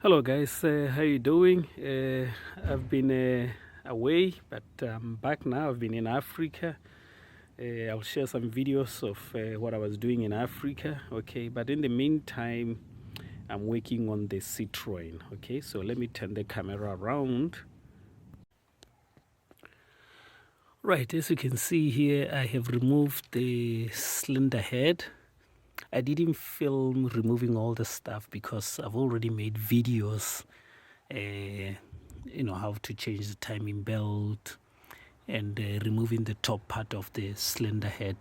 Hello guys, how you doing? I've been away, but I'm back now. I've been in Africa. I'll share some videos of what I was doing in Africa. Okay, but in the meantime, I'm working on the Citroen. Okay, so let me turn the camera around. Right, as you can see here, I have removed the cylinder head. I didn't film removing all the stuff because I've already made videos, how to change the timing belt and removing the top part of the cylinder head,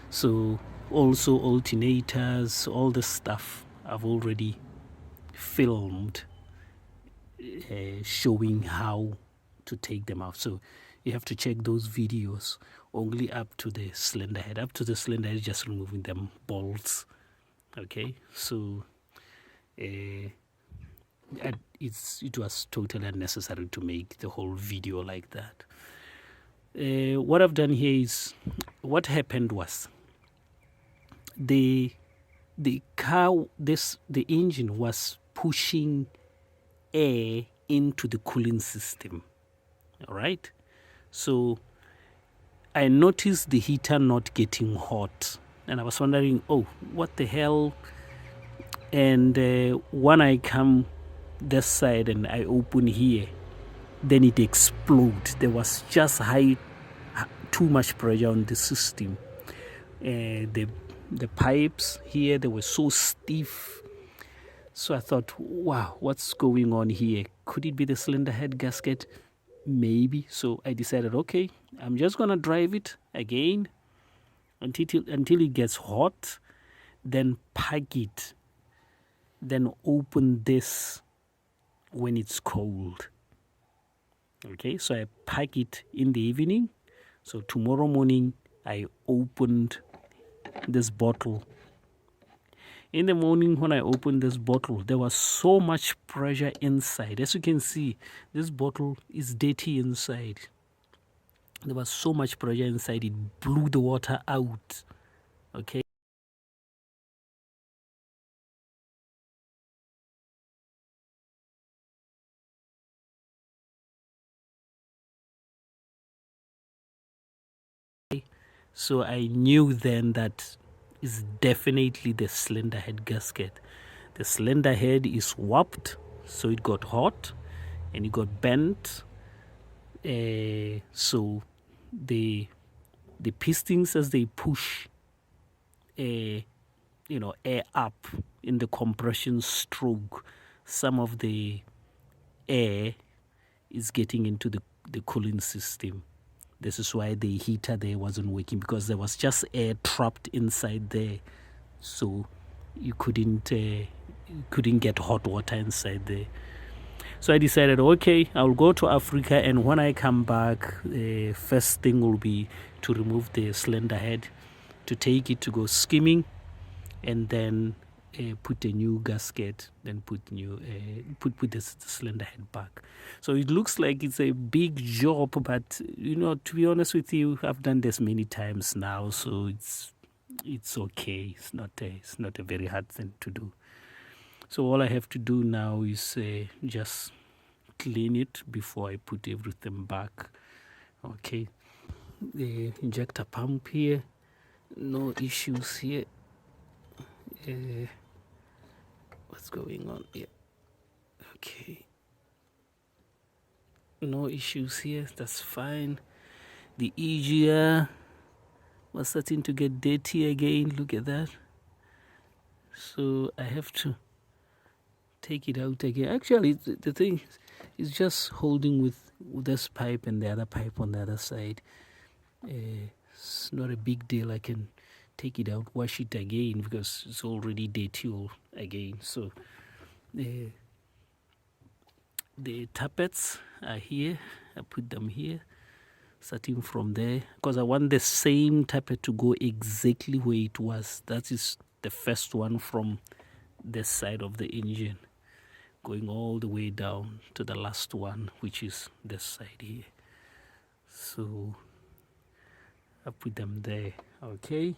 so also alternators, all the stuff I've already filmed, showing how to take them out. So you have to check those videos only up to the cylinder head. Up to the cylinder head, just removing them bolts. Okay, so it was totally unnecessary to make the whole video like that. What I've done here is, what happened was the engine was pushing air into the cooling system. All right, so I noticed the heater not getting hot, and I was wondering, oh, what the hell? And when I come this side and I open here, then it explodes. There was just too much pressure on the system. The pipes here, they were so stiff. So I thought, wow, what's going on here? Could it be the cylinder head gasket? Maybe. So I decided, okay, I'm just gonna drive it again until it gets hot, then pack it, then open this when it's cold. Okay, so I pack it in the evening. So tomorrow morning I opened this bottle. In the morning when I opened this bottle, there was so much pressure inside. As you can see, this bottle is dirty inside. There was so much pressure inside, it blew the water out. Okay. So I knew then that is definitely the cylinder head gasket. The cylinder head is warped, so it got hot and it got bent. So the pistons, as they push air up in the compression stroke, some of the air is getting into the cooling system. This is why the heater there wasn't working, because there was just air trapped inside there, so you couldn't get hot water inside there. So I decided, okay, I'll go to Africa, and when I come back, first thing will be to remove the cylinder head, to take it to go skimming, and then put a new gasket, then put the cylinder head back. So it looks like it's a big job, but to be honest with you, I've done this many times now, so it's okay. It's not a very hard thing to do. So all I have to do now is just clean it before I put everything back. Okay, the injector pump here, no issues here. What's going on here? Okay, no issues here, that's fine. The EGR was starting to get dirty again, look at that. So I have to take it out again. Actually, the thing is just holding with this pipe and the other pipe on the other side. It's not a big deal. I can take it out, wash it again, because it's already dirty again. So the tappets are here. I put them here, starting from there, because I want the same tappet to go exactly where it was. That is the first one from this side of the engine, going all the way down to the last one, which is this side here. So I put them there. Okay,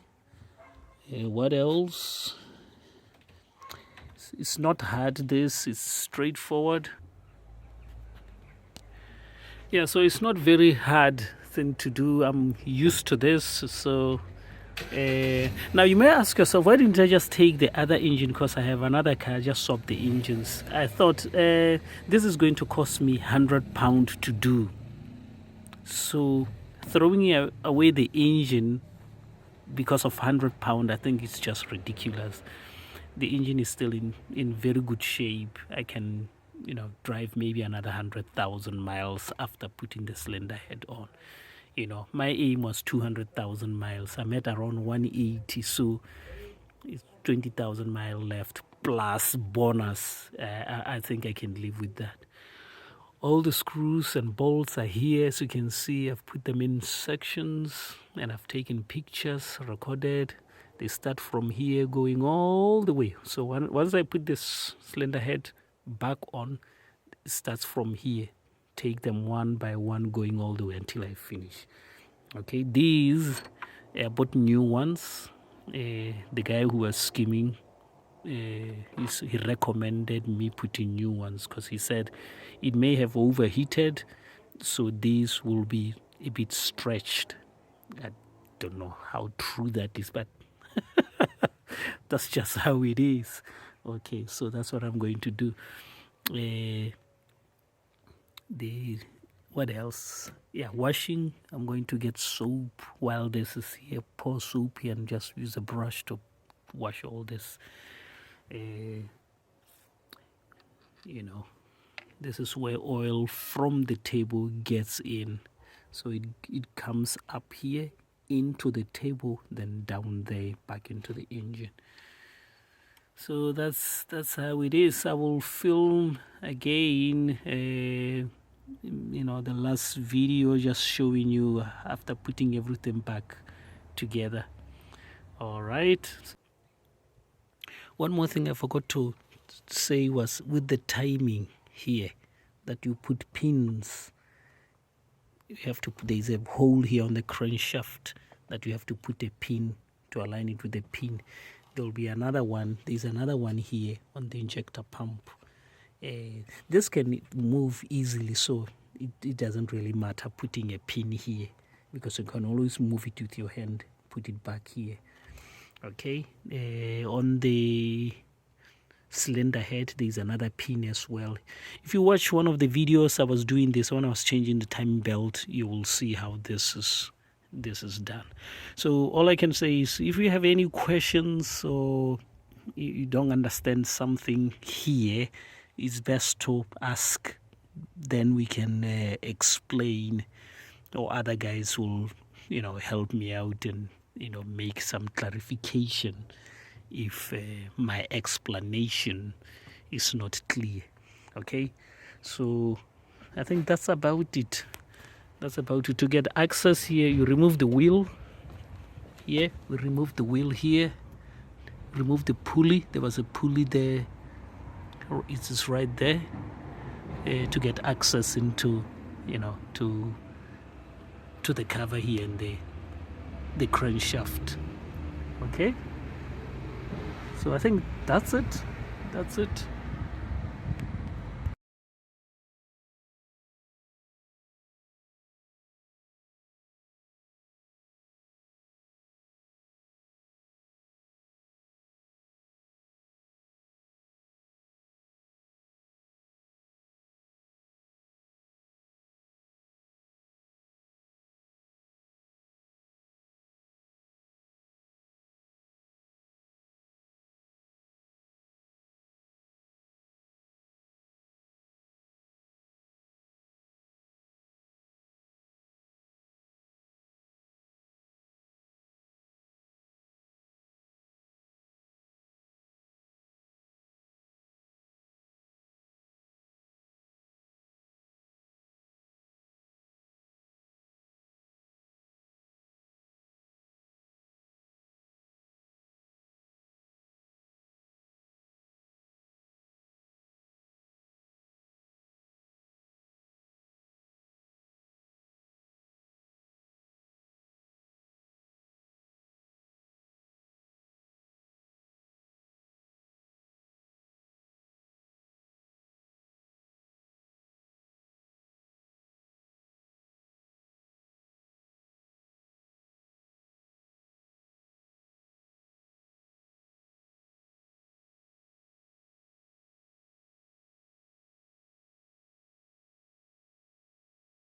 what else? it's not hard. This is straightforward. Yeah, so it's not very hard thing to do. I'm used to this. So now you may ask yourself, why didn't I just take the other engine? Because I have another car, just swap the engines. I thought this is going to cost me £100 to do. So throwing away the engine because of £100, I think it's just ridiculous. The engine is still in very good shape. I can, drive maybe another 100,000 miles after putting the cylinder head on. My aim was 200,000 miles. I'm at around 180, so it's 20,000 miles left plus bonus. I think I can live with that. All the screws and bolts are here. As you can see, I've put them in sections and I've taken pictures, recorded. They start from here going all the way. So once I put this cylinder head back on, it starts from here. Take them one by one going all the way until I finish. Okay, these I bought new ones. The guy who was skimming, he recommended me putting new ones because he said it may have overheated, so these will be a bit stretched. I don't know how true that is, but that's just how it is. Okay, so that's what I'm going to do. What else? Yeah, washing. I'm going to get soap while this is here. Pour soap here and just use a brush to wash all this. This is where oil from the table gets in. So it comes up here into the table, then down there back into the engine. So that's how it is. I will film again the last video, just showing you after putting everything back together. All right. One more thing I forgot to say was with the timing here, that you put pins. You have to put, there's a hole here on the crankshaft that you have to put a pin to align it with the pin. There'll be another one. There's another one here on the injector pump. This can move easily, so it doesn't really matter putting a pin here, because you can always move it with your hand, put it back here. Okay, on the cylinder head there's another pin as well. If you watch one of the videos I was doing this when I was changing the timing belt, you will see how this is done. So all I can say is, if you have any questions or you don't understand something here, it's best to ask, then we can explain, or other guys will help me out and make some clarification if my explanation is not clear. Okay, so I think that's about it. To get access here, you remove the wheel here. We remove the wheel here, remove the pulley. There was a pulley there, it is right there, to get access into to the cover here and the crankshaft. Okay, so I think that's it.